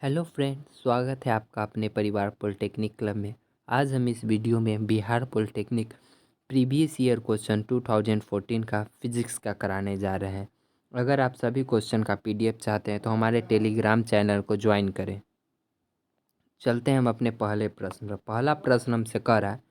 Hello friend, स्वागत है आपका अपने परिवार पॉलिटेक्निक क्लब में। आज हम इस वीडियो में Bihar polytechnic previous year question 2014 का फिजिक्स का कराने जा रहे हैं। अगर आप सभी क्वेश्चन का पीडीएफ चाहते हैं तो हमारे टेलीग्राम चैनल को ज्वाइन करें। चलते हैं हम अपने पहले प्रश्न पर। पहला प्रश्न हमसे कह रहा है,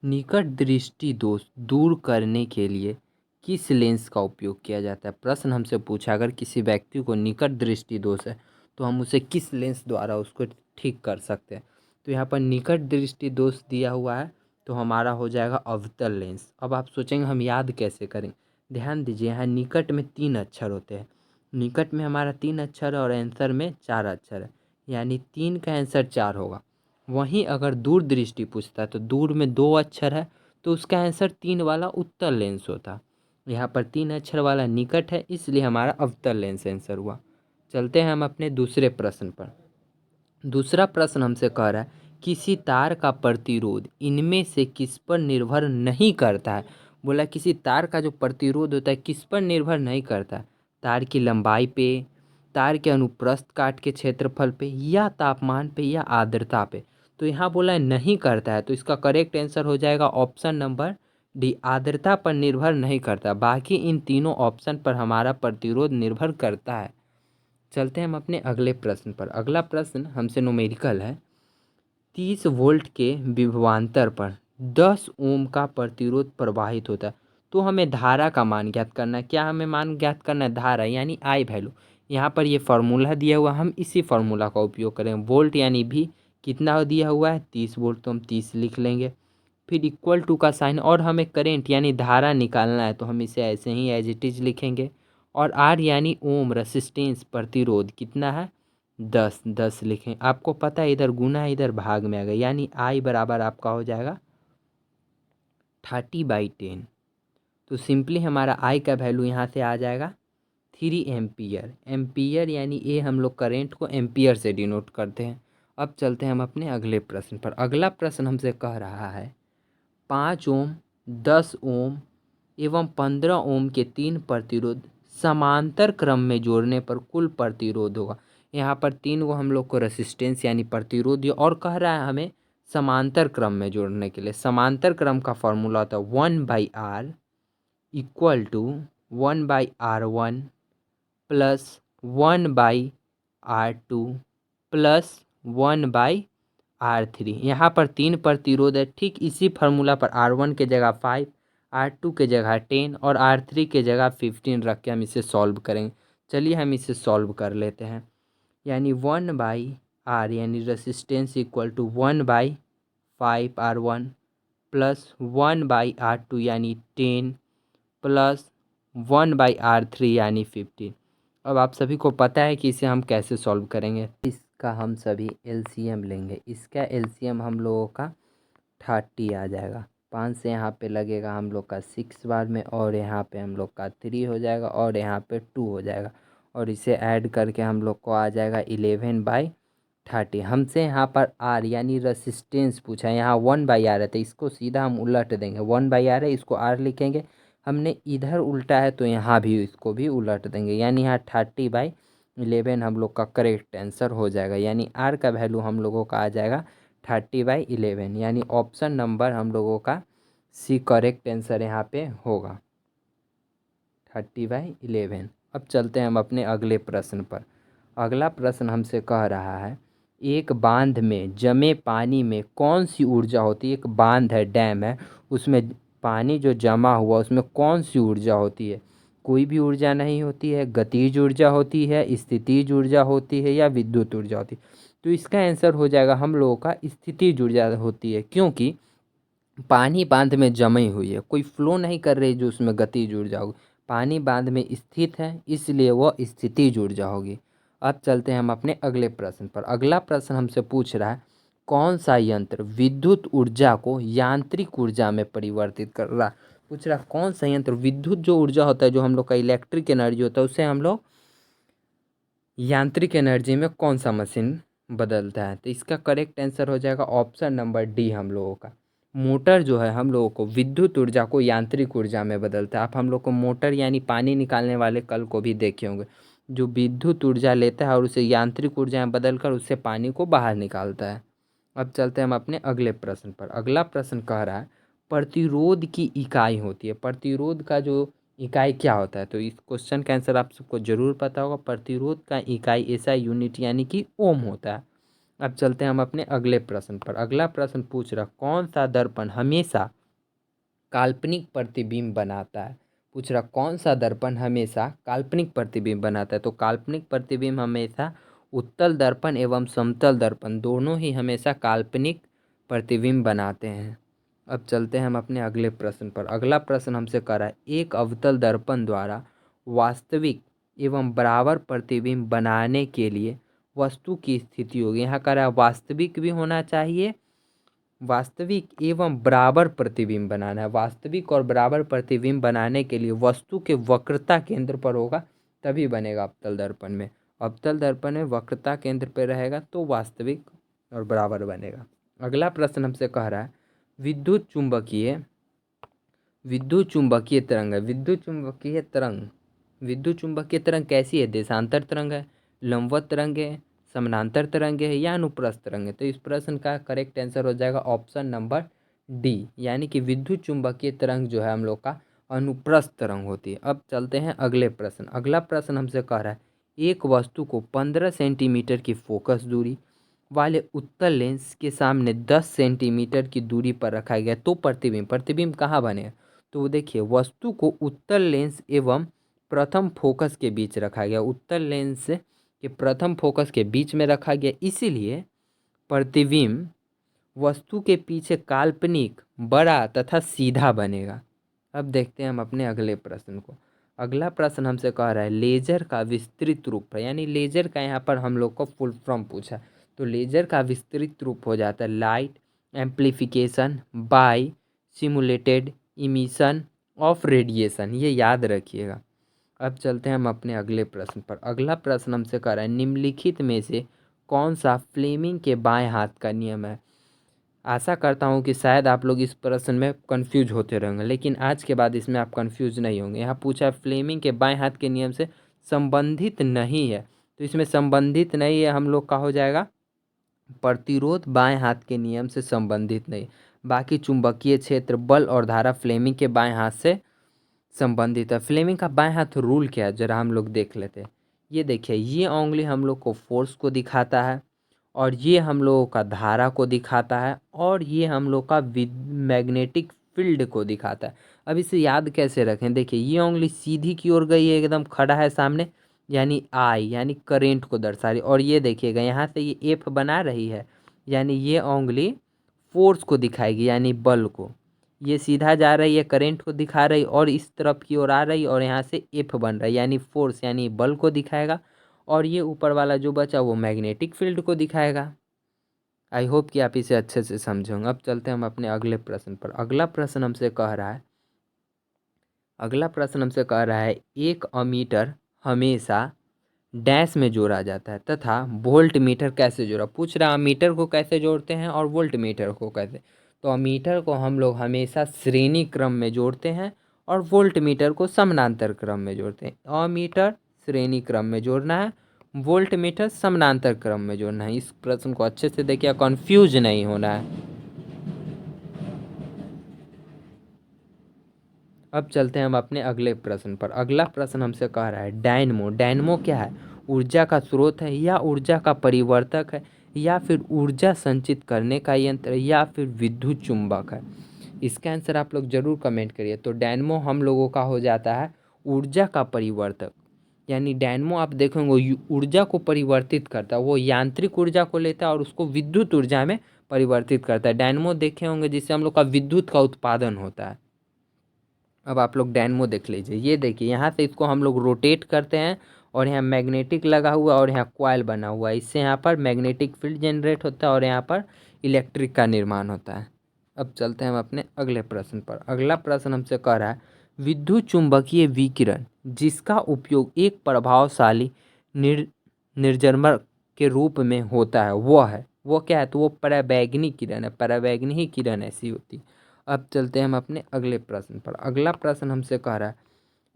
निकट दृष्टि दोष दूर करने के लिए किस लेंस का उपयोग किया जाता है। प्रश्न हमसे पूछा, अगर किसी व्यक्ति को निकट दृष्टि दोष है तो हम उसे किस लेंस द्वारा उसको ठीक कर सकते हैं। तो यहाँ पर निकट दृष्टि दोष दिया हुआ है तो हमारा हो जाएगा अवतल लेंस। अब आप सोचेंगे हम याद कैसे करें। ध्यान दीजिए, यहाँ निकट में 3 अक्षर होते हैं। निकट में हमारा 3 अक्षर है और आंसर में 4 अक्षर है, यानी 3 का आंसर 4 होगा। वहीं अगर दूर दृष्टि पूछता है तो दूर में 2 अक्षर है तो उसका आंसर 3 वाला उत्तल लेंस होता। यहाँ पर 3 अक्षर वाला निकट है, इसलिए हमारा अवतल लेंस आंसर हुआ। चलते हैं हम अपने दूसरे प्रश्न पर। दूसरा प्रश्न हमसे कह रहा है, किसी तार का प्रतिरोध इनमें से किस पर निर्भर नहीं करता है। बोला किसी तार का जो प्रतिरोध होता है किस पर निर्भर नहीं करता है। तार की लंबाई पे, तार के अनुप्रस्थ काट के क्षेत्रफल पे, या तापमान पे, या आर्द्रता पे। तो यहाँ बोला है नहीं करता है, तो इसका करेक्ट आंसर हो जाएगा ऑप्शन नंबर डी, आर्द्रता पर निर्भर नहीं करता। बाकी इन तीनों ऑप्शन पर हमारा प्रतिरोध निर्भर करता है। चलते हैं हम अपने अगले प्रश्न पर। अगला प्रश्न हमसे न्यूमेरिकल है, 30 वोल्ट के विभवांतर पर 10 ओम का प्रतिरोध प्रवाहित होता है। तो हमें धारा का मान ज्ञात करना है। क्या हमें मान ज्ञात करना है? धारा यानी आई वैल्यू। यहाँ पर ये फार्मूला दिया हुआ, हम इसी फार्मूला का उपयोग करेंगे। वोल्ट यानी भी कितना दिया हुआ है? 30 वोल्ट, तो हम 30 लिख लेंगे। फिर इक्वल टू का साइन, और हमें करेंट यानी धारा निकालना है तो हम इसे ऐसे ही एज इट इज लिखेंगे। और आर यानी ओम, रेसिस्टेंस प्रतिरोध कितना है? 10, 10 लिखें। आपको पता है इधर गुना है इधर भाग में आ गया, यानी आई बराबर आपका हो जाएगा 30/10। तो सिंपली हमारा आई का वैल्यू यहाँ से आ जाएगा 3 एम्पियर। एम्पियर यानी ये हम लोग करेंट को एम्पियर से डिनोट करते हैं। अब चलते हैं हम अपने अगले प्रश्न पर। अगला प्रश्न हमसे कह रहा है, 5 ओम, 10 ओम एवं 15 ओम के 3 प्रतिरोध समांतर क्रम में जोड़ने पर कुल प्रतिरोध होगा। यहाँ पर 3 को हम लोग को रेसिस्टेंस यानी प्रतिरोध और कह रहा है हमें समांतर क्रम में जोड़ने के लिए। समांतर क्रम का फॉर्मूला होता है 1/r equal to 1/r1 plus 1/r2 plus 1/r3। यहाँ पर 3 प्रतिरोध है, ठीक इसी फार्मूला पर R1 के जगह 5, R2 के जगह 10 और R3 के जगह 15 रख के हम इसे सॉल्व करेंगे। चलिए हम इसे सॉल्व कर लेते हैं। यानी 1/r यानी resistance equal to 1/5R1 plus 1/r2 यानी 10 प्लस 1/r3 यानी 15। अब आप सभी को पता है कि इसे हम कैसे सॉल्व करेंगे। इसका हम सभी एलसीएम लेंगे। इसका एलसीएम हम लोगों का 30 आ जाएगा। 5 से यहाँ पे लगेगा हम लोग का 6 बार में, और यहाँ पे हम लोग का 3 हो जाएगा, और यहाँ पे 2 हो जाएगा, और इसे ऐड करके हम लोग को आ जाएगा 11/30। हमसे यहाँ पर आर यानी रेसिस्टेंस पूछा है, यहाँ 1/r है तो इसको सीधा हम उलट देंगे। 1/r है, इसको आर लिखेंगे। हमने इधर उल्टा है तो यहाँ भी इसको भी उलट देंगे, यानी यहाँ 30/11 हम लोग का करेक्ट आंसर हो जाएगा। यानी आर का वैल्यू हम लोगों का आ जाएगा 30/11, यानी ऑप्शन नंबर हम लोगों का सी करेक्ट आंसर यहाँ पे होगा 30/11। अब चलते हैं हम अपने अगले प्रश्न पर। अगला प्रश्न हमसे कह रहा है, एक बांध में जमे पानी में कौन सी ऊर्जा होती है। एक बांध है, डैम है, उसमें पानी जो जमा हुआ उसमें कौन सी ऊर्जा होती है। कोई भी ऊर्जा नहीं होती है, गतिज ऊर्जा होती है, स्थितिज ऊर्जा होती है, या विद्युत ऊर्जा होती है। तो इसका आंसर हो जाएगा हम लोगों का स्थितिज ऊर्जा होती है, क्योंकि पानी बांध में जमी हुई है, कोई फ्लो नहीं कर रही जो उसमें गतिज ऊर्जा होगी। पानी बांध में स्थित है इसलिए वह स्थितिज ऊर्जा होगी। अब चलते हैं हम अपने अगले प्रश्न पर। अगला प्रश्न हमसे पूछ रहा है, कौन सा यंत्र विद्युत ऊर्जा को यांत्रिक ऊर्जा में परिवर्तित कर रहा है। पूछ रहा कौन सा यंत्र विद्युत जो ऊर्जा होता है, जो हम लोग का इलेक्ट्रिक एनर्जी होता है, उससे हम लोग यांत्रिक एनर्जी में कौन सा मशीन बदलता है। तो इसका करेक्ट आंसर हो जाएगा ऑप्शन नंबर डी हम लोगों का। मोटर जो है हम लोगों को विद्युत ऊर्जा को यांत्रिक ऊर्जा में बदलता है। आप हम लोग को मोटर यानी पानी निकालने वाले कल को भी देखे होंगे, जो विद्युत ऊर्जा लेता है और उसे यांत्रिक ऊर्जा में बदलकर उससे पानी को बाहर निकालता है। अब चलते हैं हम अपने अगले प्रश्न पर। अगला प्रश्न कह रहा है प्रतिरोध की इकाई होती है। प्रतिरोध का जो इकाई क्या होता है, तो इस क्वेश्चन का आंसर आप सबको जरूर पता होगा। प्रतिरोध का इकाई ऐसा यूनिट यानी कि ओम होता है। अब चलते हैं हम अपने अगले प्रश्न पर। अगला प्रश्न पूछ रहा कौन सा दर्पण हमेशा काल्पनिक प्रतिबिंब बनाता है। पूछ रहा कौन सा दर्पण हमेशा काल्पनिक प्रतिबिंब बनाता है। तो काल्पनिक प्रतिबिंब हमेशा उत्तल दर्पण एवं समतल दर्पण दोनों ही हमेशा काल्पनिक प्रतिबिंब बनाते हैं। अब चलते हैं हम अपने अगले प्रश्न पर। अगला प्रश्न हमसे कर रहा है एक अवतल दर्पण द्वारा वास्तविक एवं बराबर प्रतिबिंब बनाने के लिए वस्तु की स्थिति होगी। यहाँ कह रहा है वास्तविक भी होना चाहिए, वास्तविक एवं बराबर प्रतिबिंब बनाना है। वास्तविक और बराबर प्रतिबिंब बनाने के लिए वस्तु के वक्रता केंद्र पर होगा तभी बनेगा अवतल दर्पण में। अवतल दर्पण में वक्रता केंद्र पर रहेगा तो वास्तविक और बराबर बनेगा। अगला प्रश्न हमसे कह रहा है विद्युत चुंबकीय तरंग है। विद्युत चुंबकीय तरंग कैसी है? देशांतर तरंग है, लंबवत तरंग है, समानांतर तरंग है या अनुप्रस्थ तरंग है। तो इस प्रश्न का करेक्ट आंसर हो जाएगा ऑप्शन नंबर डी, यानी कि विद्युत चुंबकीय तरंग जो है हम लोग का अनुप्रस्थ तरंग होती है। अब चलते हैं अगले प्रश्न। अगला प्रश्न हमसे कह रहा है एक वस्तु को 15 सेंटीमीटर की फोकस दूरी वाले उत्तल लेंस के सामने 10 सेंटीमीटर की दूरी पर रखा गया तो प्रतिबिंब कहाँ बने? तो देखिए वस्तु को उत्तल लेंस एवं प्रथम फोकस के बीच रखा गया। उत्तल लेंस के प्रथम फोकस के बीच में रखा गया, इसीलिए प्रतिबिंब वस्तु के पीछे काल्पनिक, बड़ा तथा सीधा बनेगा। अब देखते हैं हम अपने अगले प्रश्न को। अगला प्रश्न हमसे कह रहा है लेजर का विस्तृत रूप है, यानी लेजर का यहाँ पर हम लोग को फुल फॉर्म पूछा। तो लेजर का विस्तृत रूप हो जाता है light amplification by simulated emission of radiation, ये याद रखिएगा। अब चलते हैं हम अपने अगले प्रश्न पर। अगला प्रश्न हमसे कह रहा है निम्नलिखित में से कौन सा फ्लेमिंग के बाएं हाथ का नियम है। आशा करता हूँ कि शायद आप लोग इस प्रश्न में कंफ्यूज होते रहेंगे, लेकिन आज के बाद इसमें आप कंफ्यूज नहीं होंगे। यहाँ पूछा है फ्लेमिंग के बाएं हाथ के नियम से संबंधित नहीं है, तो इसमें संबंधित नहीं है हम लोग का हो जाएगा प्रतिरोध बाएं हाथ के नियम से संबंधित नहीं। बाकी चुंबकीय क्षेत्र, बल और धारा फ्लेमिंग के बाएं हाथ से संबंधित है। फ्लेमिंग का बाएं हाथ रूल क्या है जरा हम लोग देख लेते हैं। ये देखिए ये उंगली हम लोग को फोर्स को दिखाता है और ये हम लोगों का धारा को दिखाता है और ये हम लोग का मैग्नेटिक फील्ड को दिखाता है। अब इसे याद कैसे रखें? देखिए ये उंगली सीधी की ओर गई है, एकदम खड़ा है सामने, यानी आई यानी करेंट को दर्शा रही। और ये देखिएगा यहाँ से ये एफ बना रही है, यानी ये उंगली फोर्स को दिखाएगी यानी बल को। ये सीधा जा रही है, करंट को दिखा रही और इस तरफ की ओर आ रही और यहाँ से एफ बन रहा है यानी फोर्स यानी बल को दिखाएगा। और ये ऊपर वाला जो बचा वो मैग्नेटिक फील्ड को दिखाएगा। आई होप कि आप इसे अच्छे से समझेंगे। अब चलते हैं हम अपने अगले प्रश्न पर। अगला प्रश्न हमसे कह रहा है एक अमीटर हमेशा डैश में जोड़ा जाता है तथा वोल्ट मीटर कैसे जोड़ा। पूछ रहा अमीटर को कैसे जोड़ते हैं और वोल्ट मीटर को कैसे। तो अमीटर को हम लोग हमेशा श्रेणी क्रम में जोड़ते हैं और वोल्ट मीटर को समानांतर क्रम में जोड़ते हैं। अमीटर श्रेणी क्रम में जोड़ना है, वोल्ट मीटर समानांतर क्रम में जोड़ना है। इस प्रश्न को अच्छे से देखिए, कंफ्यूज नहीं होना है। अब चलते हैं हम अपने अगले प्रश्न पर। अगला प्रश्न हमसे कह रहा है डायनमो क्या है? ऊर्जा का स्रोत है या ऊर्जा का परिवर्तक है या फिर ऊर्जा संचित करने का यंत्र या फिर विद्युत चुंबक है। इसका आंसर आप लोग जरूर कमेंट करिए। तो डायनमो हम लोगों का हो जाता है ऊर्जा का परिवर्तक, यानी डायनमो आप देखेंगे ऊर्जा को परिवर्तित करता है। वो यांत्रिक ऊर्जा को लेता है और उसको विद्युत ऊर्जा में परिवर्तित करता है। डायनमो देखे होंगे जिससे हम लोग का विद्युत का उत्पादन होता है। अब आप लोग डायनमो देख लीजिए। ये देखिए यहाँ से इसको हम लोग रोटेट करते हैं और यहाँ मैग्नेटिक लगा हुआ और यहाँ कॉइल बना हुआ है। इससे यहाँ पर मैग्नेटिक फील्ड जनरेट होता है और यहाँ पर इलेक्ट्रिक का निर्माण होता है। अब चलते हैं हम अपने अगले प्रश्न पर। अगला प्रश्न हमसे कह रहा है विद्युत चुंबकीय विकिरण जिसका उपयोग एक प्रभावशाली निर्जन्मक के रूप में होता है वो क्या है? तो वो पराबैंगनी किरण है। पराबैंगनी ही किरण ऐसी होती है। अब चलते हैं हम अपने अगले प्रश्न पर। अगला प्रश्न हमसे कह रहा है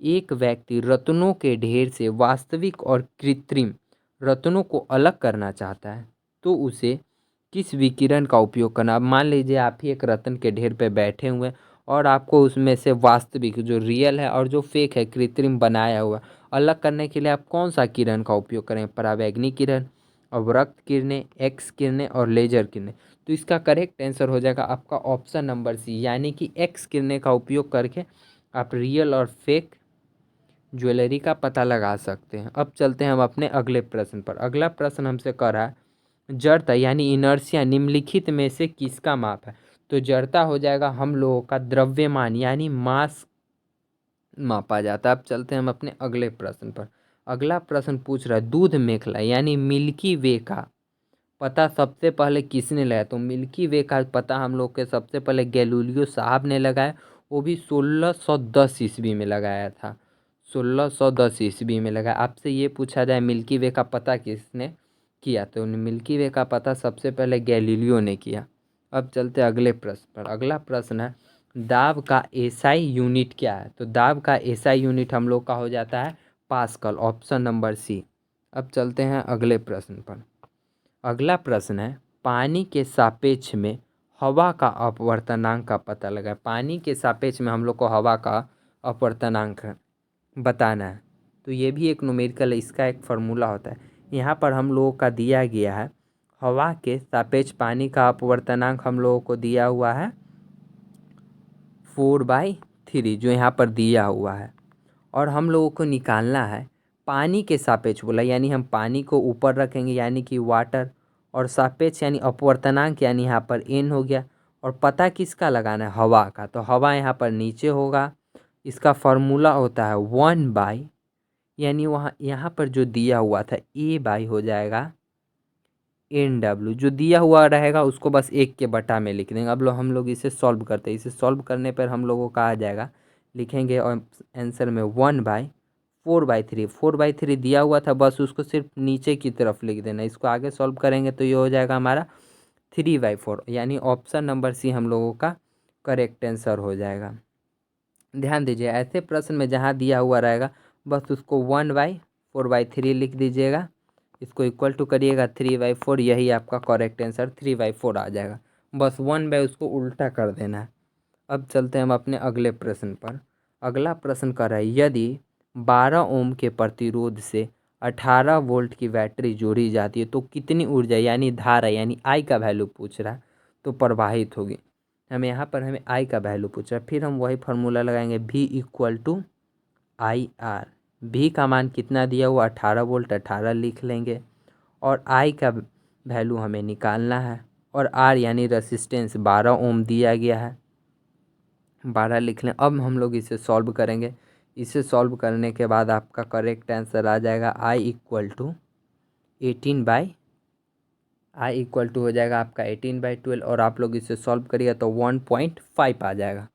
एक व्यक्ति रत्नों के ढेर से वास्तविक और कृत्रिम रत्नों को अलग करना चाहता है तो उसे किस विकिरण का उपयोग करना। अब मान लीजिए आप ही एक रत्न के ढेर पे बैठे हुए हैं और आपको उसमें से वास्तविक जो रियल है और जो फेक है कृत्रिम बनाया हुआ अलग करने के लिए आप कौन सा किरण का उपयोग करें। परावैंगनी किरण, अवरक्त किरणें, एक्स किरणें और लेजर किरणें। तो इसका करेक्ट आंसर हो जाएगा आपका ऑप्शन नंबर सी, यानी कि एक्स किरणें का उपयोग करके आप रियल और फेक ज्वेलरी का पता लगा सकते हैं। अब चलते हैं हम अपने अगले प्रश्न पर। अगला प्रश्न हमसे कर रहा है जड़ता यानी इनर्शिया निम्नलिखित में से किसका माप है। तो जड़ता हो जाएगा हम लोगों का द्रव्यमान यानी मास मापा जाता है। अब चलते हैं हम अपने अगले प्रश्न पर। अगला प्रश्न पूछ रहा है दूध मेखला यानी मिल्की वे का पता सबसे पहले किसने लगाया। तो मिल्की वे का पता हम लोग के सबसे पहले गैलीलियो साहब ने लगाया, वो भी 1610 ईस्वी में लगाया था। 1610 ईस्वी में लगाया। आपसे ये पूछा जाए मिल्की वे का पता किसने किया, तो मिल्की वे का पता सबसे पहले गैलीलियो ने किया। अब चलते अगले प्रश्न पर। अगला प्रश्न है दाब का एसआई यूनिट क्या है। तो दाब का एसआई यूनिट हम लोग का हो जाता है पास्कल, ऑप्शन नंबर सी। अब चलते हैं अगले प्रश्न पर। अगला प्रश्न है पानी के सापेक्ष में हवा का अपवर्तनांक का पता लगाएं। पानी के सापेक्ष में हम लोग को हवा का अपवर्तनांक बताना है। तो ये भी एक न्यूमेरिकल, इसका एक फार्मूला होता है। यहाँ पर हम लोगों का दिया गया है हवा के सापेक्ष पानी का अपवर्तनांक हम लोगों को दिया हुआ है 4/3 जो यहाँ पर दिया हुआ है। और हम लोगों को निकालना है पानी के सापेक्ष बोला, यानी हम पानी को ऊपर रखेंगे यानी कि वाटर, और सापेक्ष यानी अपवर्तनांक यानी यहाँ पर n हो गया। और पता किसका लगाना है हवा का, तो हवा यहाँ पर नीचे होगा। इसका फार्मूला होता है 1/, यानी यहाँ पर जो दिया हुआ था A/, हो जाएगा NW। जो दिया हुआ रहेगा उसको बस 1/, में लिख देंगे। अब हम लोग इसे सॉल्व करते हैं। इसे सॉल्व करने पर हम लोगों का आ जाएगा, लिखेंगे और आंसर में 1/4/3। 4/3 दिया हुआ था, बस उसको सिर्फ नीचे की तरफ लिख देना। इसको आगे सॉल्व करेंगे तो ये हो जाएगा हमारा 3/4, यानी ऑप्शन नंबर सी हम लोगों का करेक्ट आंसर हो जाएगा। ध्यान दीजिए ऐसे प्रश्न में जहाँ दिया हुआ रहेगा बस उसको 1/4/3 लिख दीजिएगा, इसको इक्वल टू करिएगा 3/4, यही आपका करेक्ट आंसर 3/4 आ जाएगा। बस 1 उसको उल्टा कर देना है। अब चलते हैं हम अपने अगले प्रश्न पर। अगला प्रश्न कर रहा है यदि 12 ओम के प्रतिरोध से 18 वोल्ट की बैटरी जोड़ी जाती है तो कितनी ऊर्जा यानी धारा यानी आई का वैल्यू पूछ रहा है तो प्रवाहित होगी। हमें आई का वैल्यू पूछ रहा है। फिर हम वही फार्मूला लगाएंगे V=IR। भी का मान कितना दिया हुआ 18 वोल्ट, 18 लिख लेंगे। और आई का वैल्यू हमें निकालना है। और आर यानी रेसिस्टेंस 12 ओम दिया गया है, 12 लिख लें। अब हम लोग इसे सॉल्व करेंगे। इसे सॉल्व करने के बाद आपका करेक्ट आंसर आ जाएगा I=18 हो जाएगा आपका 18/12। और आप लोग इसे सॉल्व करिएगा तो 1.5 आ जाएगा।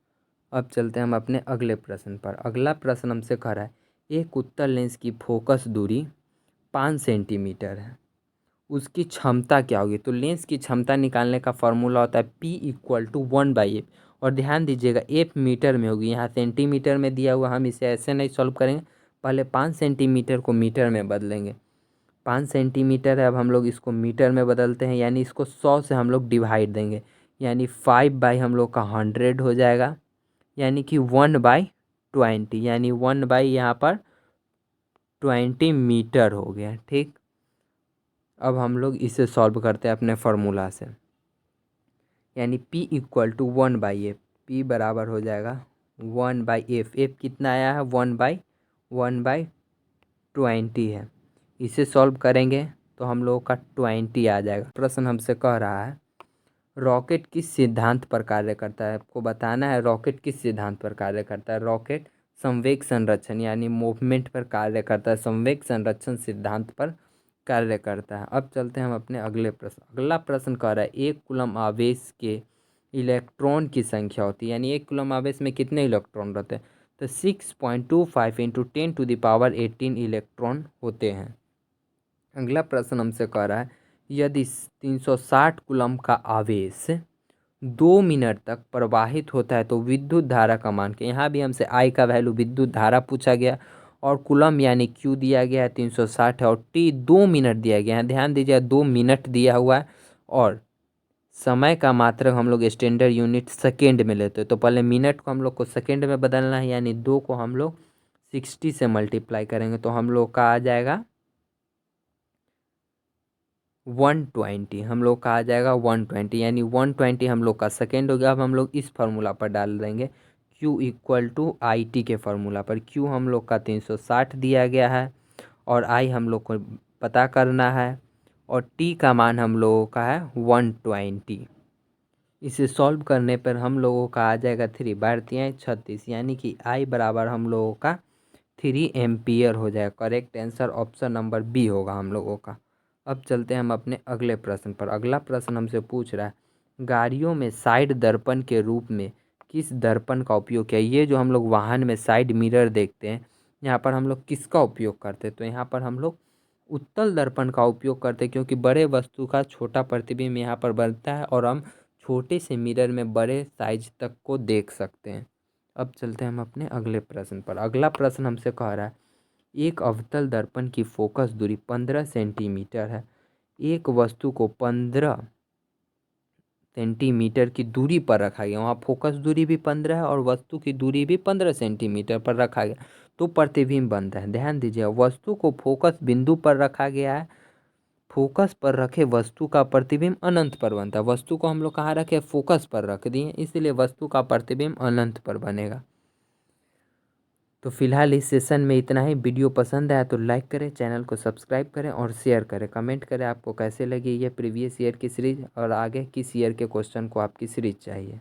अब चलते हैं हम अपने अगले प्रश्न पर। अगला प्रश्न हमसे कह रहा है एक उत्तल लेंस की फोकस दूरी 5 सेंटीमीटर है, उसकी क्षमता क्या होगी। तो लेंस की क्षमता निकालने का फॉर्मूला होता है P=1/f। और ध्यान दीजिएगा एफ मीटर में होगी, यहाँ सेंटीमीटर में दिया हुआ। हम इसे ऐसे नहीं सॉल्व करेंगे, पहले 5 सेंटीमीटर को मीटर में बदलेंगे। 5 सेंटीमीटर है, अब हम लोग इसको मीटर में बदलते हैं, यानी इसको 100 से हम लोग डिवाइड देंगे, यानी 5/, हम लोग का 100 हो जाएगा, यानी कि 1/20, यानी 1/, यहाँ पर 20 मीटर हो गया। ठीक, अब हम लोग इसे सॉल्व करते हैं अपने फार्मूला से, यानी P=1/f। P बराबर हो जाएगा 1/f। f कितना आया है 1/20 है। इसे सॉल्व करेंगे तो हम लोगों का 20 आ जाएगा। प्रश्न हमसे कह रहा है रॉकेट किस सिद्धांत पर कार्य करता है। आपको बताना है रॉकेट किस सिद्धांत पर कार्य करता है। रॉकेट संवेग संरक्षण यानी मूवमेंट पर कार्य करता है, संवेग संरक्षण सिद्धांत पर कार्य करता है। अब चलते हैं हम अपने अगले प्रश्न। अगला प्रश्न कह रहा है एक कूलम आवेश के इलेक्ट्रॉन की संख्या होती है, यानी एक कूलम आवेश में कितने इलेक्ट्रॉन रहते हैं। तो 6.25 × 10⁻18 इलेक्ट्रॉन होते हैं। अगला प्रश्न हमसे कह रहा है यदि 360 कूलम का आवेश 2 मिनट तक प्रवाहित होता है तो विद्युत धारा का मान के, यहाँ भी हमसे आई का वैल्यू विद्युत धारा पूछा गया और कूलम यानी क्यू दिया गया है 360 है और टी 2 मिनट दिया गया है। ध्यान दीजिए 2 मिनट दिया हुआ है और समय का मात्रक हम लोग स्टैंडर्ड यूनिट सेकेंड में लेते हैं। तो पहले मिनट को हम लोग को सेकेंड में बदलना है, यानी 2 को हम लोग 60 से मल्टीप्लाई करेंगे तो हम लोग का आ जाएगा 120। हम लोग का आ जाएगा 120, यानी 120 हम लोग का सेकेंड हो गया। अब हम लोग इस फार्मूला पर डाल देंगे Q equal to I T के फार्मूला पर। Q हम लोग का 360 दिया गया है और I हम लोग को पता करना है और T का मान हम लोगों का है 120। इसे सॉल्व करने पर हम लोगों का आ जाएगा 3 × 36, यानी कि I बराबर हम लोगों का 3 एम्पियर हो जाएगा। Correct answer option number B होगा हम लोगों का। अब चलते हैं हम अपने अगले प्रश्न पर। अगला प्रश्न हमसे पूछ रहा है गाड़ियों में साइड दर्पण के रूप में किस दर्पण का उपयोग किया। ये जो हम लोग वाहन में साइड मिरर देखते हैं, यहाँ पर हम लोग किसका उपयोग करते हैं, तो यहाँ पर हम लोग उत्तल दर्पण का उपयोग करते हैं, क्योंकि बड़े वस्तु का छोटा प्रतिबिंब यहाँ पर बनता है और हम छोटे से मिरर में बड़े साइज तक को देख सकते हैं। अब चलते हैं हम अपने अगले प्रश्न पर। अगला प्रश्न हमसे कह रहा है एक अवतल दर्पण की फोकस दूरी 15 सेंटीमीटर है। एक वस्तु को 15 सेंटीमीटर की दूरी पर रखा गया, वहाँ फोकस दूरी भी 15 है और वस्तु की दूरी भी 15 सेंटीमीटर पर रखा गया, तो प्रतिबिंब बनता है। ध्यान दीजिए वस्तु को फोकस बिंदु पर रखा गया है, फोकस पर रखे वस्तु का प्रतिबिंब अनंत पर बनता है। वस्तु को हम लोग कहाँ रखे, फोकस पर रख दिए, इसलिए वस्तु का प्रतिबिंब अनंत पर बनेगा। तो फिलहाल इस सेशन में इतना ही। वीडियो पसंद आया तो लाइक करें, चैनल को सब्सक्राइब करें और शेयर करें। कमेंट करें आपको कैसे लगी ये प्रीवियस ईयर की सीरीज़ और आगे किस ईयर के क्वेश्चन को आपकी सीरीज़ चाहिए।